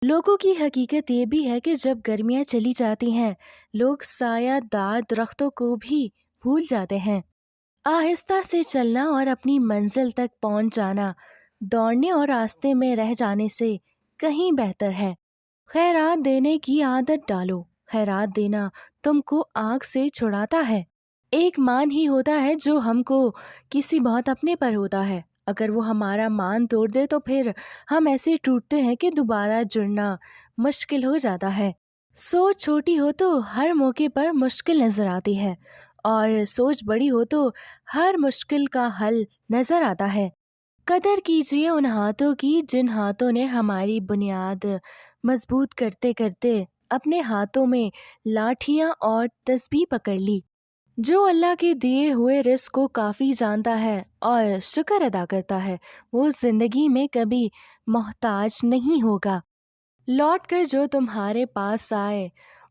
لوگوں کی حقیقت یہ بھی ہے کہ جب گرمیاں چلی جاتی ہیں لوگ سایہ دار درختوں کو بھی بھول جاتے ہیں۔ آہستہ سے چلنا اور اپنی منزل تک پہنچ جانا دوڑنے اور راستے میں رہ جانے سے کہیں بہتر ہے۔ خیرات دینے کی عادت ڈالو۔ خیرات دینا تم کو آگ سے چھڑاتا ہے۔ ایک مان ہی ہوتا ہے جو ہم کو کسی بہت اپنے پر ہوتا ہے۔ اگر وہ ہمارا مان توڑ دے تو پھر ہم ایسے ٹوٹتے ہیں کہ دوبارہ جڑنا مشکل ہو جاتا ہے۔ سوچ چھوٹی ہو تو ہر موقع پر مشکل نظر آتی ہے اور سوچ بڑی ہو تو ہر مشکل کا حل نظر آتا ہے۔ قدر کیجیے ان ہاتھوں کی جن ہاتھوں نے ہماری بنیاد مضبوط کرتے کرتے اپنے ہاتھوں میں لاٹھیاں اور تسبیح پکڑ لی۔ جو اللہ کے دیے ہوئے رزق کو کافی جانتا ہے اور شکر ادا کرتا ہے وہ زندگی میں کبھی محتاج نہیں ہوگا۔ لوٹ کر جو تمہارے پاس آئے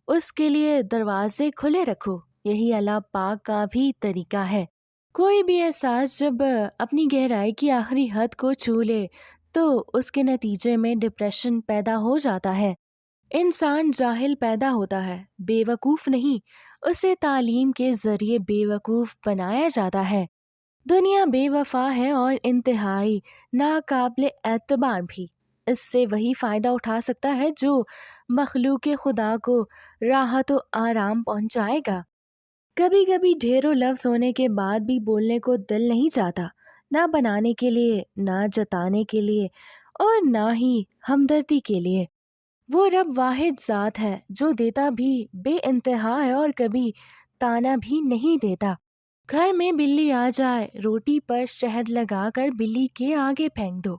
اس کے لیے دروازے کھلے رکھو، یہی اللہ پاک کا بھی طریقہ ہے۔ کوئی بھی احساس جب اپنی گہرائی کی آخری حد کو چھو لے تو اس کے نتیجے میں ڈپریشن پیدا ہو جاتا ہے۔ انسان جاہل پیدا ہوتا ہے، بے وقوف نہیں، اسے تعلیم کے ذریعے بے وقوف بنایا جاتا ہے۔ دنیا بے وفا ہے اور انتہائی ناقابل اعتبار بھی۔ اس سے وہی فائدہ اٹھا سکتا ہے جو مخلوق خدا کو راحت و آرام پہنچائے گا۔ کبھی کبھی ڈھیروں لفظ ہونے کے بعد بھی بولنے کو دل نہیں چاہتا، نہ بنانے کے لیے، نہ جتانے کے لیے اور نہ ہی ہمدردی کے لیے۔ وہ رب واحد ذات ہے جو دیتا بھی بے انتہا ہے اور کبھی تانا بھی نہیں دیتا۔ گھر میں بلی آ جائے، روٹی پر شہد لگا کر بلی کے آگے پھینک دو،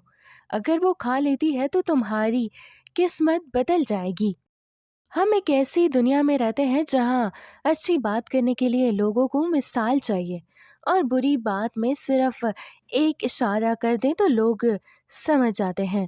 اگر وہ کھا لیتی ہے تو تمہاری قسمت بدل جائے گی۔ ہم ایک ایسی دنیا میں رہتے ہیں جہاں اچھی بات کرنے کے لیے لوگوں کو مثال چاہیے اور بری بات میں صرف ایک اشارہ کر دیں تو لوگ سمجھ جاتے ہیں۔